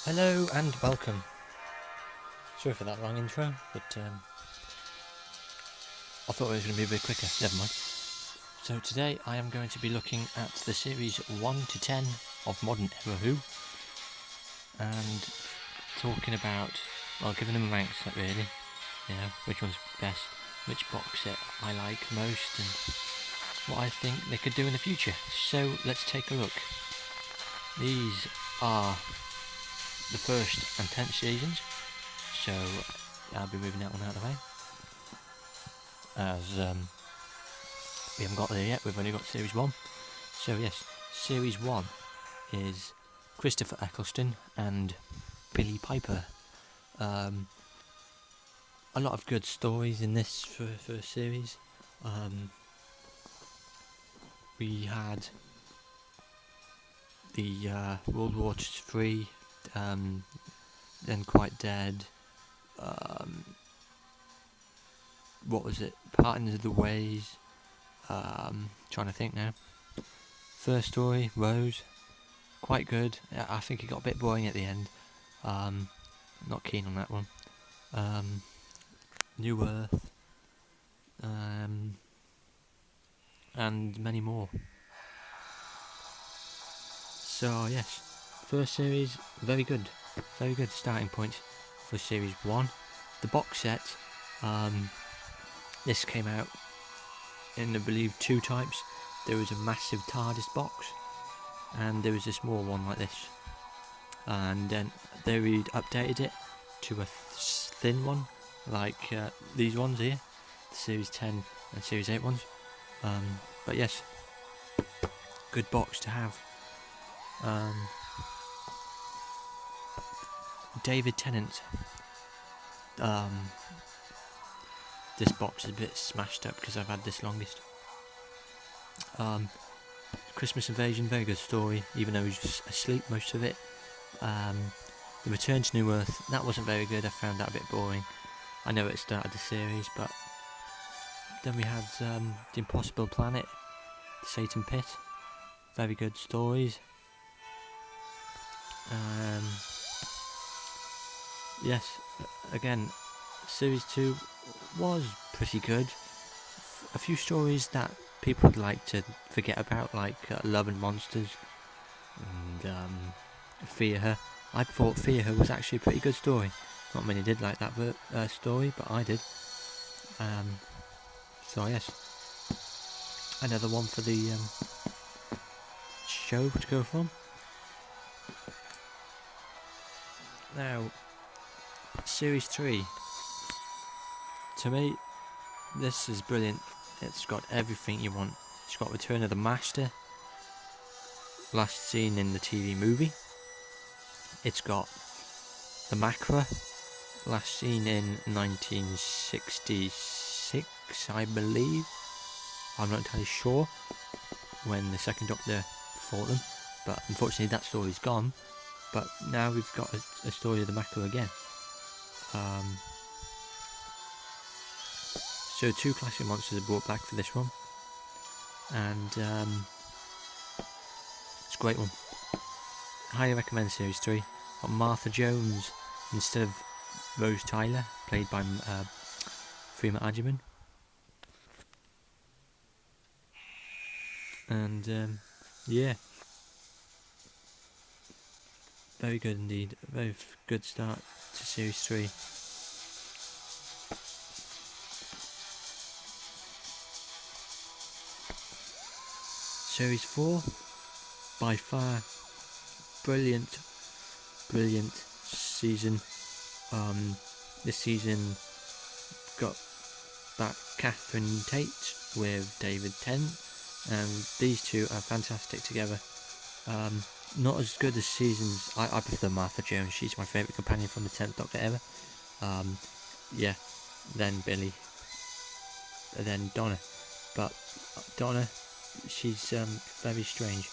Hello and welcome. Sorry for that long intro, but I thought it was going to be a bit quicker. Never mind. So today I am going to be looking at the series 1 to 10 of Modern Era Who, and talking about, well, giving them ranks, like, really. You know, which one's best, which box set I like most, and what I think they could do in the future. So let's take a look. These are the first and 10th seasons, so I'll be moving that one out of the way, as we haven't got there yet. We've only got series 1. So yes, series 1 is Christopher Eccleston and Billie Piper. A lot of good stories in this first series. We had the World War III, then Quite Dead, what was it, Parting of the Ways, trying to think now. First story, Rose, quite good. I think it got a bit boring at the end. Not keen on that one. New Earth, and many more. So yes, first series, very good starting point for series 1. The box set, this came out in, I believe, 2 types. There was a massive TARDIS box, and there was a small one like this, and then they updated it to a thin one, like these ones here, the series 10 and series 8 ones. But yes, good box to have. David Tennant. This box is a bit smashed up because I've had this longest. Christmas Invasion, very good story, even though he was asleep most of it. The Return to New Earth, that wasn't very good. I found that a bit boring. I know it started the series, but then we had The Impossible Planet, The Satan Pit, very good stories. Yes, again, series 2 was pretty good. A few stories that people would like to forget about, like Love and Monsters and Fear Her. I thought Fear Her was actually a pretty good story. Not many did like that story, but I did. So yes, another one for the show to go from. Now, series 3. To me, this is brilliant. It's got everything you want. It's got Return of the Master, last seen in the TV movie. It's got the Macra, last seen in 1966, I believe. I'm not entirely sure when the second Doctor fought them, but unfortunately that story's gone. But now we've got a story of the Macra again. So 2 classic monsters are brought back for this one, and it's a great one. Highly recommend series 3. Got Martha Jones instead of Rose Tyler, played by Freema Agyeman, and yeah, very good indeed. A very good start to series 3. Series 4, by far, brilliant season. This season got back Catherine Tate with David Tennant, and these two are fantastic together. Not as good as seasons. I prefer Martha Jones. She's my favourite companion from the 10th Doctor ever. Yeah, then Billy, and then Donna. But Donna, she's very strange.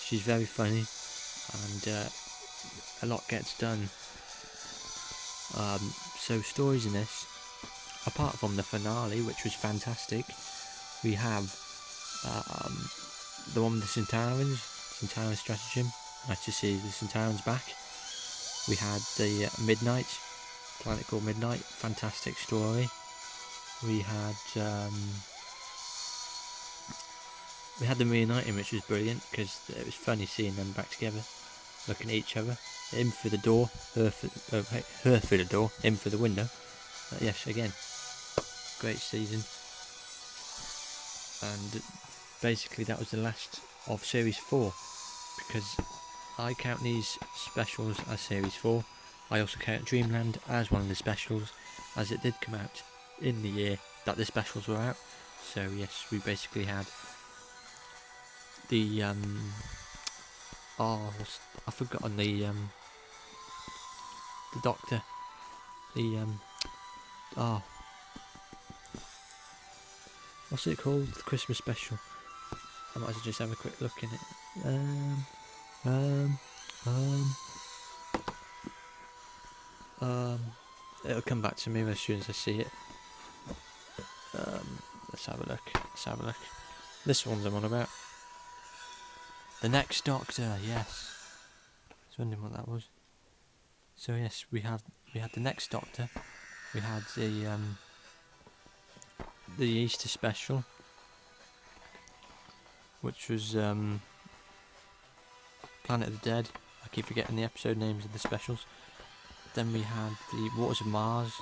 She's very funny, and a lot gets done. So stories in this, apart from the finale, which was fantastic, we have the one with the Centauran Stratagem. Nice to see the Centaurans back. We had the Midnight, planet called Midnight, fantastic story. We had them reuniting, which was brilliant because it was funny seeing them back together, looking at each other. Him through the door, her through the door, him through the window. Yes, again, great season. And basically that was the last of Series 4, because I count these specials as Series 4. I also count Dreamland as one of the specials, as it did come out in the year that the specials were out. So yes, we basically had the I've forgotten the Doctor, what's it called? The Christmas special. I might as well just have a quick look in it. It'll come back to me as soon as I see it. Let's have a look. This one's I'm on about. The Next Doctor, yes. I was wondering what that was. So yes, we had the Next Doctor. We had the Easter special, which was Planet of the Dead. I keep forgetting the episode names of the specials. Then we had the Waters of Mars.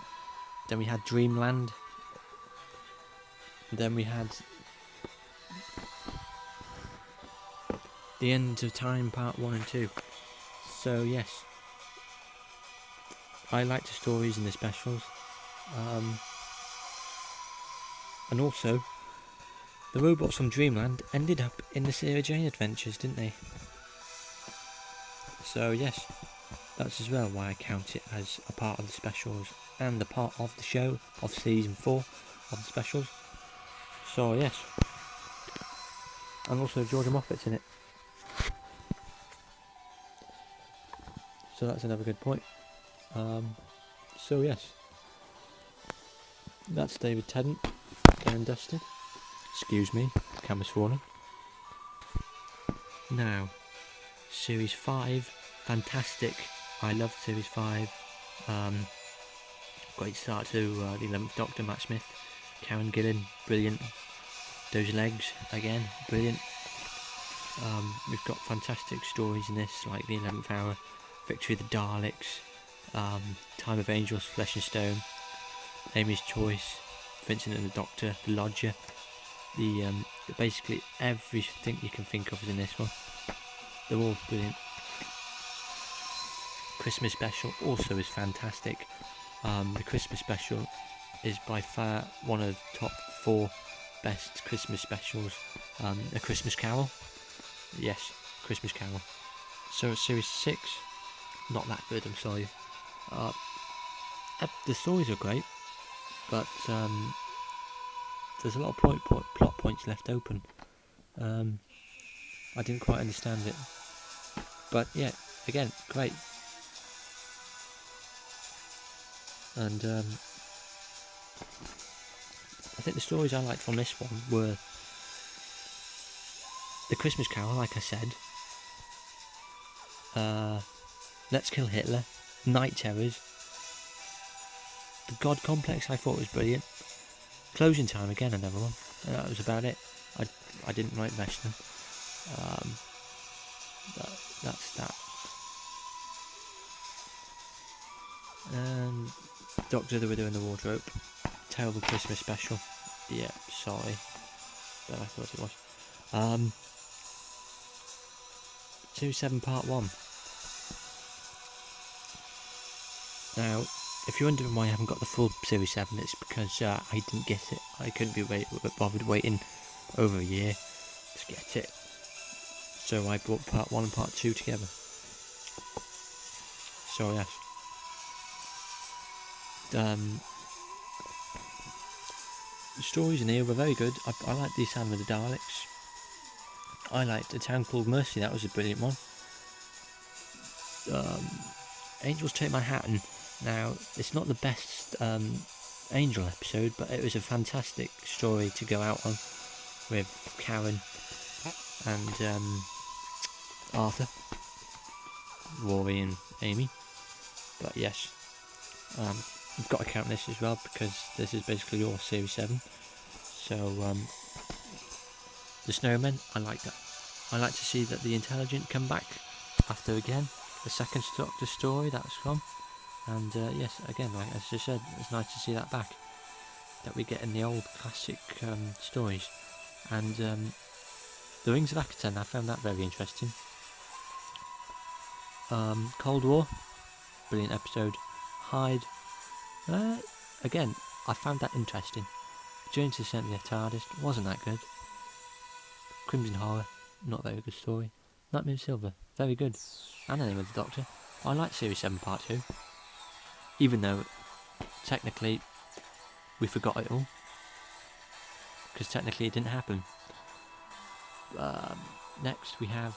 Then we had Dreamland. Then we had The End of Time Part 1 and 2. So yes, I like the stories in the specials. And also, the robots from Dreamland ended up in the Sarah Jane Adventures, didn't they? So yes, that's as well why I count it as a part of the specials and a part of the show of season 4 of the specials. So yes, and also Georgia Moffat's in it. So that's another good point. So yes, that's David Tennant, done and dusted. Excuse me, the camera's falling. Now, Series 5, fantastic. I loved Series 5. Great start to the 11th Doctor, Matt Smith. Karen Gillan, brilliant. Those legs, again, brilliant. We've got fantastic stories in this, like the 11th Hour, Victory of the Daleks, Time of Angels, Flesh and Stone, Amy's Choice, Vincent and the Doctor, The Lodger. Basically everything you can think of is in this one. They're all brilliant. Christmas special also is fantastic. The Christmas special is by far one of the top 4 best Christmas specials. A Christmas Carol, yes, Christmas Carol. So Series 6, not that good, I'm sorry. The stories are great, but there's a lot of plot points left open. I didn't quite understand it, but yeah, again, great. And I think the stories I liked from this one were The Christmas Carol, like I said, Let's Kill Hitler, Night Terrors, The God Complex I thought was brilliant, Closing Time, again another one, and that was about it. I didn't like the rest of them. That's that. Doctor, the Widow and the Wardrobe, terrible Christmas special. Yeah, sorry, but I thought it was. Series 7 Part 1. Now, if you're wondering why I haven't got the full Series 7, it's because I didn't get it. I couldn't be bothered waiting over a year to get it. So I brought Part 1 and Part 2 together. So yes. The stories in here were very good. I liked the Asylum of the Daleks. I liked A Town Called Mercy, that was a brilliant one. Angels Take My Hat, and now it's not the best Angel episode, but it was a fantastic story to go out on with Karen and Arthur, Rory and Amy. But yes, we've got to count this as well because this is basically all Series 7. So the Snowmen, I like that. I like to see that the Intelligent come back after again the second Doctor story that's gone. And yes, again, like as I said, it's nice to see that back. That we get in the old classic stories. And the Rings of Akaten, I found that very interesting. Cold War, brilliant episode. Hyde, again, I found that interesting. Journey to the Centre of the TARDIS wasn't that good. Crimson Horror, not a very good story. Nightmare of Silver, very good. And Enemy of the Doctor. I like Series 7 Part 2. Even though, technically, we forgot it all. Because technically it didn't happen. Next we have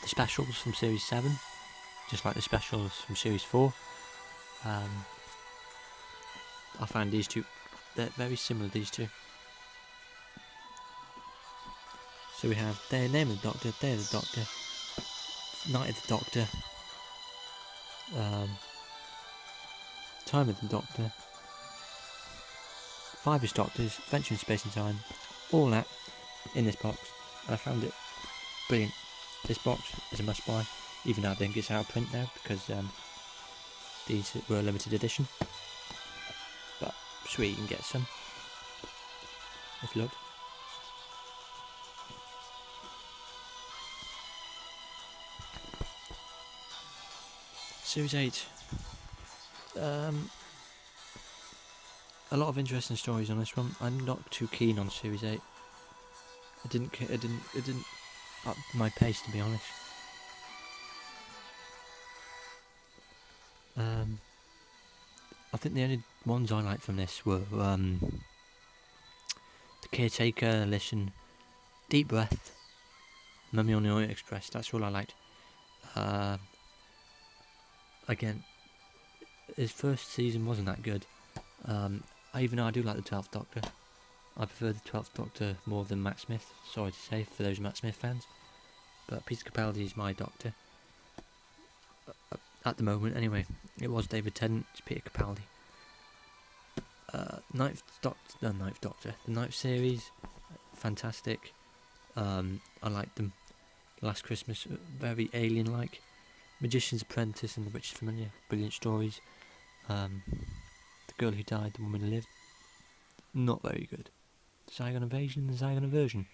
the specials from Series 7. Just like the specials from Series 4. I find these two, they're very similar, these two. So we have Name of the Doctor, Day of the Doctor, Night of the Doctor, Time of the Doctor, Five Doctors, Adventure in Space and Time, all that in this box, and I found it brilliant. This box is a must buy, even though I think it's out of print now because these were a limited edition. But sweet, you can get some if you look. Series 8. A lot of interesting stories on this one. I'm not too keen on Series 8. It didn't up my pace, to be honest. I think the only ones I liked from this were The Caretaker, Listen, Deep Breath, Mummy on the Orient Express. That's all I liked. Again, his first season wasn't that good. Even though I do like the 12th Doctor, I prefer the 12th Doctor more than Matt Smith. Sorry to say for those Matt Smith fans, but Peter Capaldi is my Doctor at the moment. Anyway, it was David Tennant, it's Peter Capaldi. Ninth Doctor, the 9th series, fantastic. I liked them. Last Christmas, very alien-like. Magician's Apprentice and The Witch's Familiar, brilliant stories. The Girl Who Died, The Woman Who Lived, not very good. Zygon Invasion and Zygon Aversion,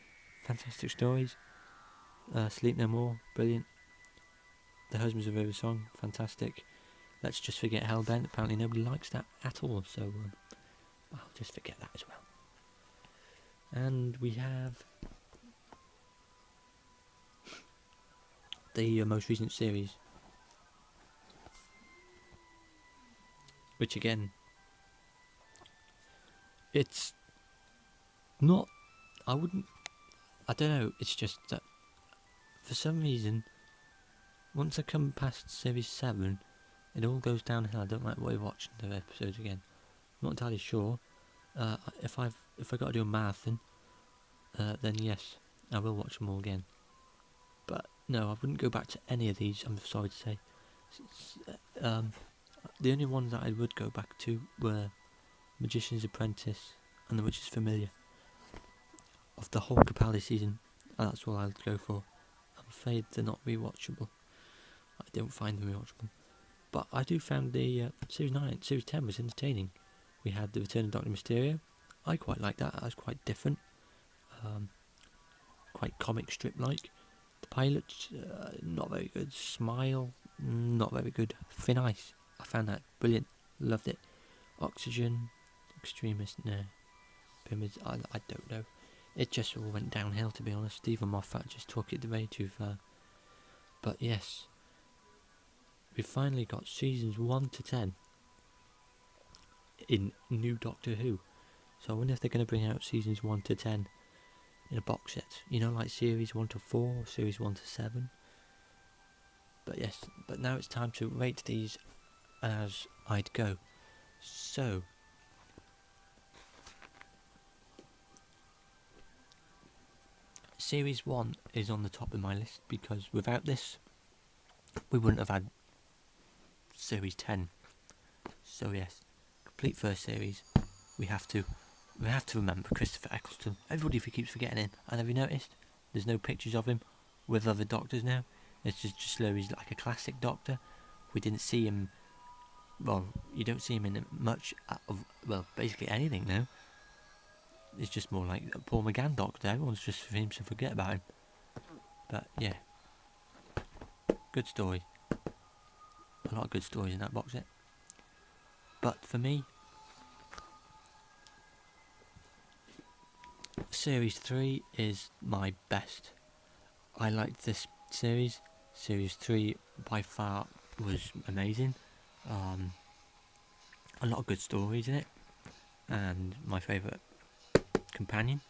fantastic stories. Sleep No More, brilliant. The Husbands of River Song, fantastic. Let's Just Forget Hellbent, apparently nobody likes that at all, so I'll just forget that as well. And we have the most recent series, which again, it's not, I don't know, it's just that for some reason, once I come past Series 7, it all goes downhill. I don't like watching the episodes again. I'm not entirely sure. If I got to do a marathon, then yes, I will watch them all again. But no, I wouldn't go back to any of these, I'm sorry to say. The only ones that I would go back to were Magician's Apprentice and The Witch's Familiar. Of the whole Capaldi season, that's all I would go for. I'm afraid they're not rewatchable. I don't find them rewatchable. But I do find the Series 9, Series 10 was entertaining. We had The Return of Dr. Mysterio. I quite liked that. That was quite different. Quite comic strip-like. The Pilot, not very good. Smile, not very good. Thin Ice, I found that brilliant. Loved it. Oxygen, Extremist, no. Pyramids, I don't know. It just all went downhill, to be honest. Stephen Moffat just took it way too far. But yes, we've finally got seasons 1 to 10 in new Doctor Who. So I wonder if they're going to bring out seasons 1 to 10 in a box set. You know, like series 1 to 4, series 1 to 7. But yes, but now it's time to rate these as I'd go. So, Series 1 is on the top of my list because without this, we wouldn't have had series 10. So yes, complete first series. We have to remember Christopher Eccleston. Everybody keeps forgetting him. And have you noticed? There's no pictures of him with other doctors now. It's just he's like a classic doctor. We didn't see him. Well, you don't see him in much of basically anything now. It's just more like a Paul McGann doctor. Everyone's just seems to forget about him. But yeah, good story. A lot of good stories in that box set. But for me, Series 3 is my best. I liked this series. Series 3 by far was amazing. A lot of good stories in it. And my favourite companion.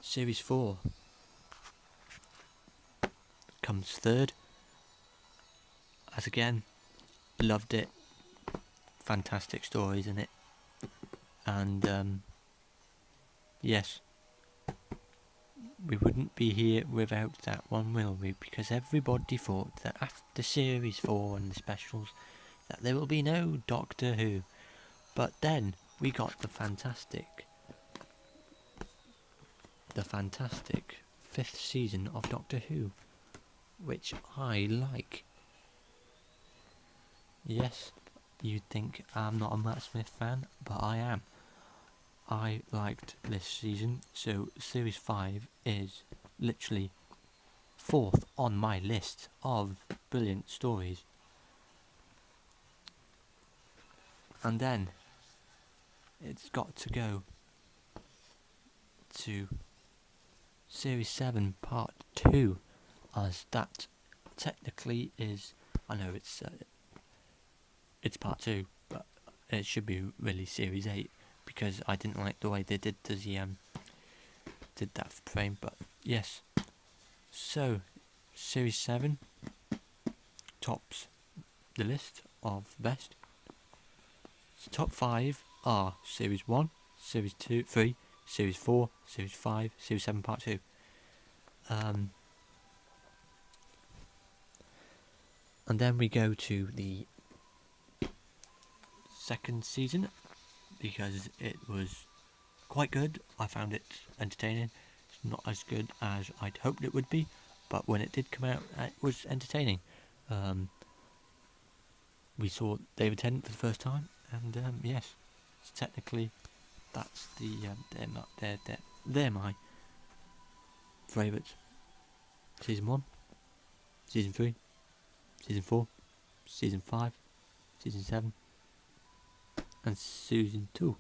Series 4 comes third. As again, loved it. Fantastic stories in it. And yes, we wouldn't be here without that one, will we? Because everybody thought that after Series 4 and the specials that there will be no Doctor Who. But then we got the fantastic 5th season of Doctor Who, which I like. Yes, you'd think I'm not a Matt Smith fan, but I am. I liked this season, so Series 5 is literally 4th on my list of brilliant stories. And then it's got to go to Series 7 Part 2, as that technically is, I know it's Part 2, but it should be really Series 8, because I didn't like the way they did that frame. But yes, so Series 7 tops the list of best. So top 5 are Series 1, Series 2, 3, Series 4, Series 5, Series 7 Part 2. And then we go to the second season, because it was quite good. I found it entertaining. It's not as good as I'd hoped it would be, but when it did come out, it was entertaining. We saw David Tennant for the first time, and yes, so technically that's they're my favourites. Season 1, Season 3, Season 4, Season 5, Season 7, and Season 2.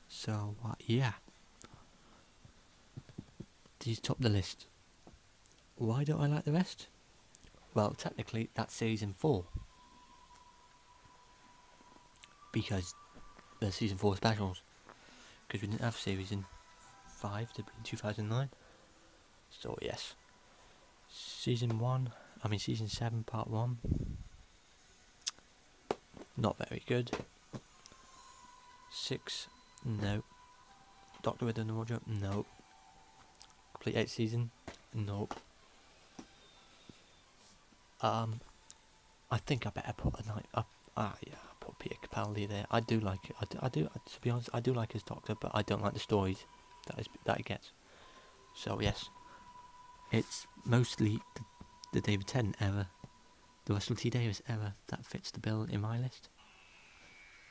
So yeah, these top the list. Why don't I like the rest? Well, technically that's Season 4, because they're Season 4 specials, because we didn't have Season 5 to be in 2009. So yes, Season 7 Part 1, not very good. 6, no. Doctor Who in the Wardrobe, no. Complete 8th season, no. I think I better put a night up. Put Peter Capaldi there. I do like it. I do. To be honest, I do like his Doctor, but I don't like the stories that he gets. So yes, it's mostly the David Tennant era, the Russell T Davies era that fits the bill in my list.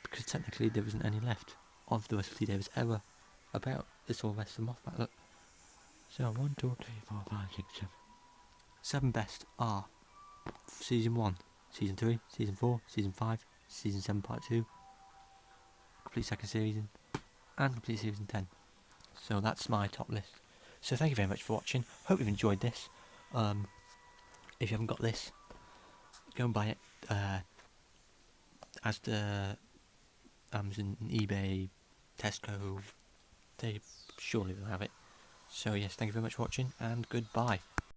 Because technically there isn't any left of the Russell T Davies era about. It's all Sylvester Moffat. Look. So 1, 2, 3, 4, 5, 6, 7. 7 best are Season 1, Season 3, Season 4, Season 5, Season 7 Part 2, complete second season, and complete Season 10. So that's my top list. So thank you very much for watching. Hope you've enjoyed this. If you haven't got this, go and buy it. As the Amazon, eBay, Tesco, they surely will have it. So yes, thank you very much for watching, and goodbye.